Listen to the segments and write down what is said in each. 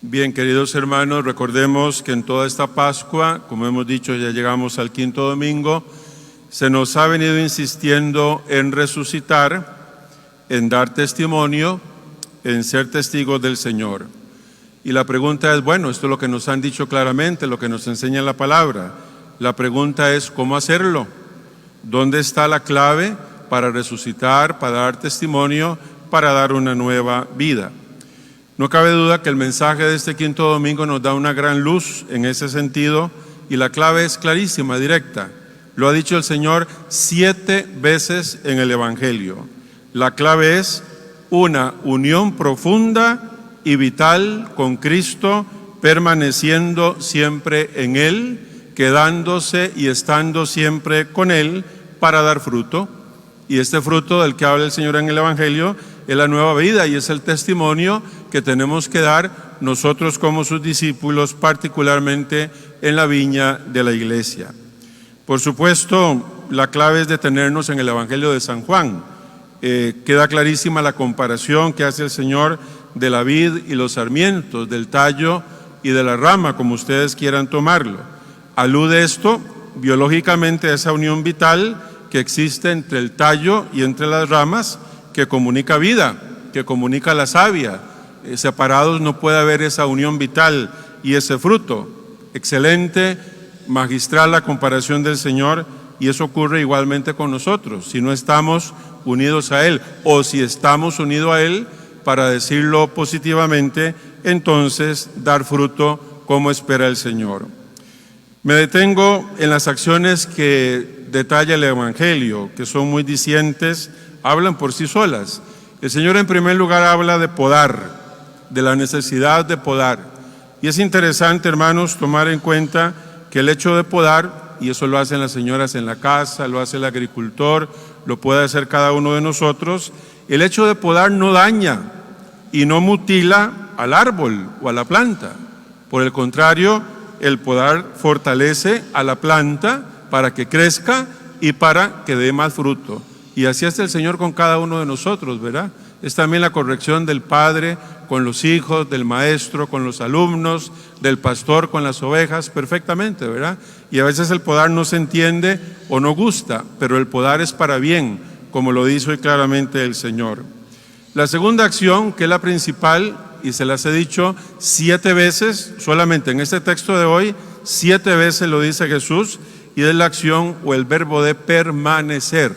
Bien, queridos hermanos, recordemos que en toda esta Pascua, como hemos dicho, ya llegamos al quinto domingo, se nos ha venido insistiendo en resucitar, en dar testimonio, en ser testigos del Señor. Y la pregunta es, bueno, esto es lo que nos han dicho claramente, lo que nos enseña la palabra. La pregunta es, ¿cómo hacerlo? ¿Dónde está la clave para resucitar, para dar testimonio, para dar una nueva vida? No cabe duda que el mensaje de este quinto domingo nos da una gran luz en ese sentido y la clave es clarísima, directa. Lo ha dicho el Señor 7 veces en el Evangelio. La clave es una unión profunda y vital con Cristo, permaneciendo siempre en Él, quedándose y estando siempre con Él para dar fruto. Y este fruto del que habla el Señor en el Evangelio es la nueva vida y es el testimonio que tenemos que dar nosotros como sus discípulos, particularmente en la viña de la iglesia. Por supuesto, la clave es detenernos en el Evangelio de San Juan. Queda clarísima la comparación que hace el Señor de la vid y los sarmientos, del tallo y de la rama, como ustedes quieran tomarlo. Alude esto biológicamente a esa unión vital que existe entre el tallo y entre las ramas, que comunica vida, que comunica la savia. Separados no puede haber esa unión vital y ese fruto. Excelente, magistral la comparación del Señor, y eso ocurre igualmente con nosotros. Si no estamos unidos a Él, o si estamos unidos a Él, para decirlo positivamente, entonces dar fruto como espera el Señor. Me detengo en las acciones que detalla el Evangelio, que son muy dicientes, hablan por sí solas. El Señor en primer lugar habla de podar, de la necesidad de podar. Y es interesante, hermanos, tomar en cuenta que el hecho de podar, y eso lo hacen las señoras en la casa, lo hace el agricultor, lo puede hacer cada uno de nosotros, el hecho de podar no daña y no mutila al árbol o a la planta. Por el contrario, el podar fortalece a la planta para que crezca y para que dé más fruto. Y así es el Señor con cada uno de nosotros, ¿verdad? Es también la corrección del Padre con los hijos, del maestro con los alumnos, del pastor con las ovejas, perfectamente, ¿verdad? Y a veces el podar no se entiende o no gusta, pero el podar es para bien, como lo dice hoy claramente el Señor. La segunda acción, que es la principal, y se las he dicho 7 veces, solamente en este texto de hoy, 7 veces lo dice Jesús, y es la acción o el verbo de permanecer,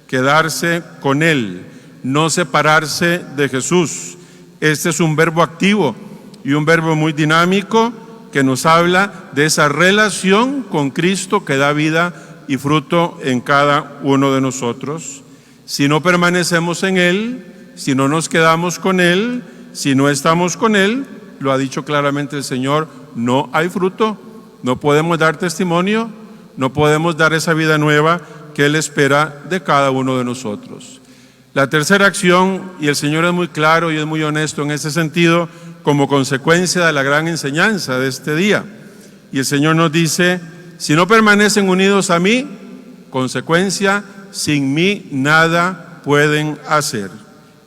quedarse con Él, no separarse de Jesús. Este es un verbo activo y un verbo muy dinámico que nos habla de esa relación con Cristo que da vida y fruto en cada uno de nosotros. Si no permanecemos en Él, si no nos quedamos con Él, si no estamos con Él, lo ha dicho claramente el Señor, no hay fruto, no podemos dar testimonio, no podemos dar esa vida nueva que Él espera de cada uno de nosotros. La tercera acción, y el Señor es muy claro y es muy honesto en ese sentido, como consecuencia de la gran enseñanza de este día. Y el Señor nos dice, si no permanecen unidos a mí, consecuencia, sin mí nada pueden hacer.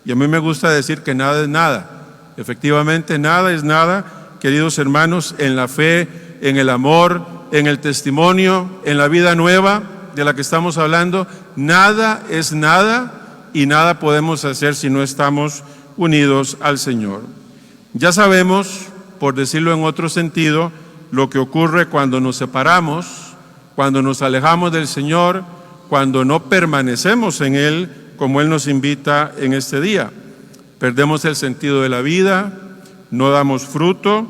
Y a mí me gusta decir que nada es nada. Efectivamente, nada es nada, queridos hermanos, en la fe, en el amor, en el testimonio, en la vida nueva de la que estamos hablando. Nada es nada y nada podemos hacer si no estamos unidos al Señor. Ya sabemos, por decirlo en otro sentido, lo que ocurre cuando nos separamos, cuando nos alejamos del Señor, cuando no permanecemos en Él, como Él nos invita en este día. Perdemos el sentido de la vida, no damos fruto,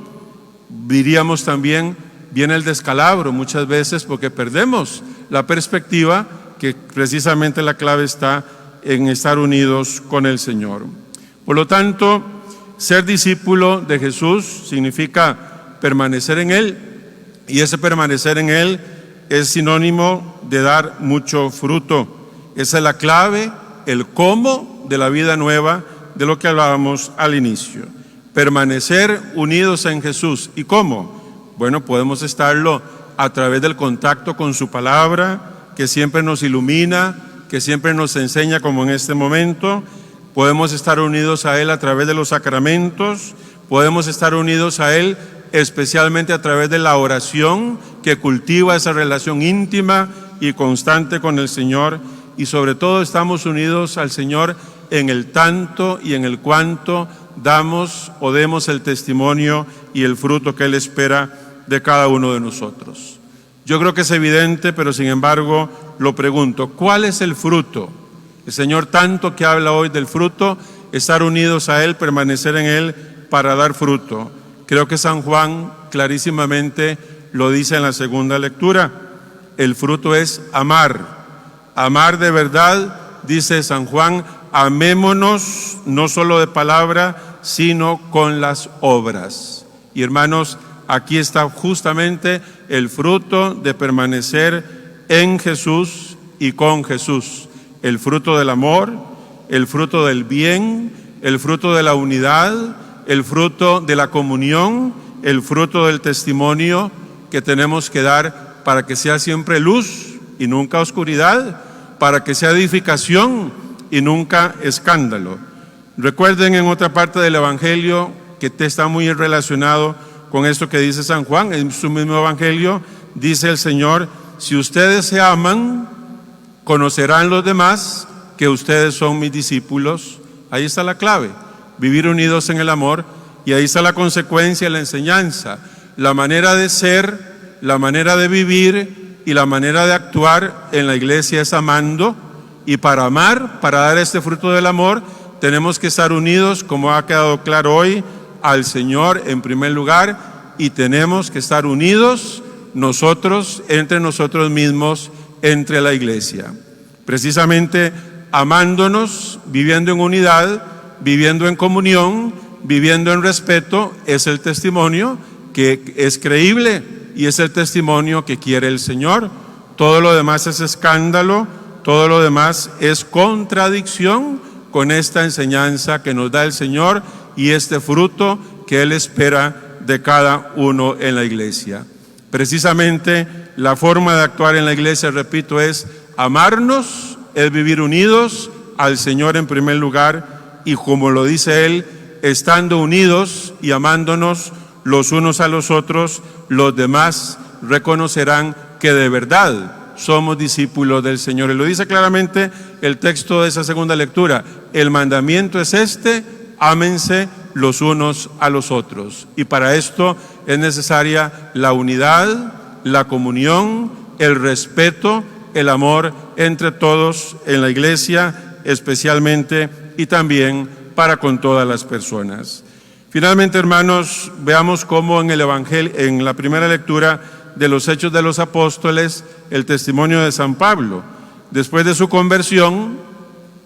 diríamos también, viene el descalabro muchas veces porque perdemos la perspectiva que precisamente la clave está en estar unidos con el Señor. Por lo tanto, ser discípulo de Jesús significa permanecer en Él, y ese permanecer en Él es sinónimo de dar mucho fruto. Esa es la clave, el cómo de la vida nueva de lo que hablábamos al inicio. Permanecer unidos en Jesús. ¿Y cómo? Bueno, podemos estarlo a través del contacto con su palabra, que siempre nos ilumina, que siempre nos enseña como en este momento. Podemos estar unidos a Él a través de los sacramentos, Podemos estar unidos a Él especialmente a través de la oración que cultiva esa relación íntima y constante con el Señor, y sobre todo estamos unidos al Señor en el tanto y en el cuanto damos o demos el testimonio y el fruto que Él espera de cada uno de nosotros. Yo creo que es evidente, pero sin embargo lo pregunto, ¿cuál es el fruto? El Señor tanto que habla hoy del fruto, estar unidos a Él, permanecer en Él para dar fruto. Creo que San Juan clarísimamente lo dice en la segunda lectura. El fruto es amar. Amar de verdad, dice San Juan, amémonos no solo de palabra, sino con las obras. Y hermanos, aquí está justamente el fruto de permanecer en Jesús y con Jesús. El fruto del amor, el fruto del bien, el fruto de la unidad, el fruto de la comunión, el fruto del testimonio que tenemos que dar para que sea siempre luz y nunca oscuridad, para que sea edificación y nunca escándalo. Recuerden en otra parte del Evangelio que está muy relacionado con esto que dice San Juan, en su mismo Evangelio, dice el Señor, si ustedes se aman, conocerán los demás que ustedes son mis discípulos. Ahí está la clave, vivir unidos en el amor, y ahí está la consecuencia, la enseñanza, la manera de ser, la manera de vivir y la manera de actuar en la iglesia es amando, y para amar, para dar este fruto del amor, tenemos que estar unidos, como ha quedado claro hoy, al Señor en primer lugar, y tenemos que estar unidos nosotros, entre nosotros mismos, entre la iglesia. Precisamente amándonos, viviendo en unidad, viviendo en comunión, viviendo en respeto, es el testimonio que es creíble y es el testimonio que quiere el Señor. Todo lo demás es escándalo, todo lo demás es contradicción con esta enseñanza que nos da el Señor y este fruto que Él espera de cada uno en la iglesia. Precisamente la forma de actuar en la iglesia, repito, es amarnos, es vivir unidos al Señor en primer lugar, y como lo dice Él, estando unidos y amándonos los unos a los otros, los demás reconocerán que de verdad somos discípulos del Señor. Y lo dice claramente el texto de esa segunda lectura. El mandamiento es este: ámense los unos a los otros. Y para esto es necesaria la unidad, la comunión, el respeto, el amor entre todos en la iglesia, especialmente y también para con todas las personas. Finalmente, hermanos, veamos cómo en el Evangelio, en la primera lectura de los Hechos de los Apóstoles, el testimonio de San Pablo, después de su conversión,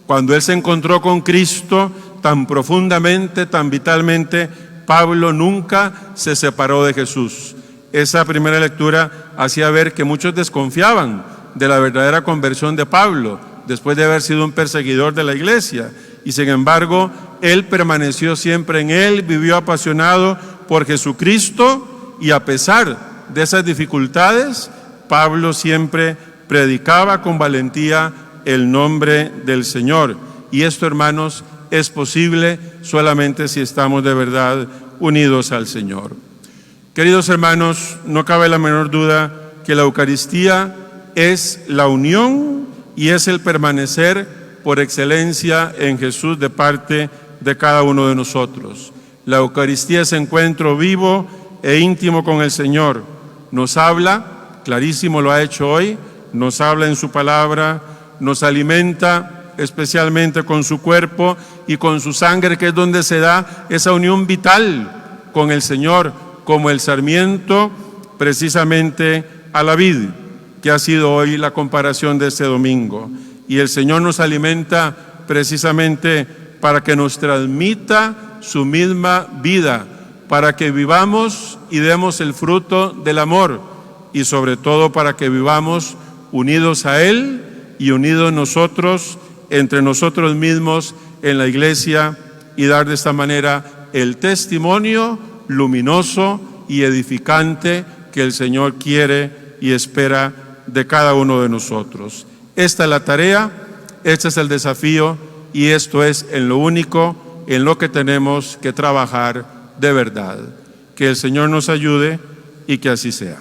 cuando él se encontró con Cristo tan profundamente, tan vitalmente, Pablo nunca se separó de Jesús. Esa primera lectura hacía ver que muchos desconfiaban de la verdadera conversión de Pablo, después de haber sido un perseguidor de la iglesia, y sin embargo, él permaneció siempre en él, vivió apasionado por Jesucristo, y a pesar de esas dificultades, Pablo siempre predicaba con valentía el nombre del Señor. Y esto, hermanos, es posible solamente si estamos de verdad unidos al Señor. Queridos hermanos, no cabe la menor duda que la Eucaristía es la unión y es el permanecer por excelencia en Jesús de parte de cada uno de nosotros. La Eucaristía es encuentro vivo e íntimo con el Señor. Nos habla, clarísimo lo ha hecho hoy, nos habla en su palabra, nos alimenta especialmente con su cuerpo y con su sangre, que es donde se da esa unión vital con el Señor, como el sarmiento precisamente a la vid, que ha sido hoy la comparación de este domingo. Y el Señor nos alimenta precisamente para que nos transmita su misma vida, para que vivamos y demos el fruto del amor, y sobre todo para que vivamos unidos a Él y unidos nosotros entre nosotros mismos en la iglesia, y dar de esta manera el testimonio luminoso y edificante que el Señor quiere y espera de cada uno de nosotros. Esta es la tarea, este es el desafío, y esto es en lo único en lo que tenemos que trabajar de verdad. Que el Señor nos ayude y que así sea.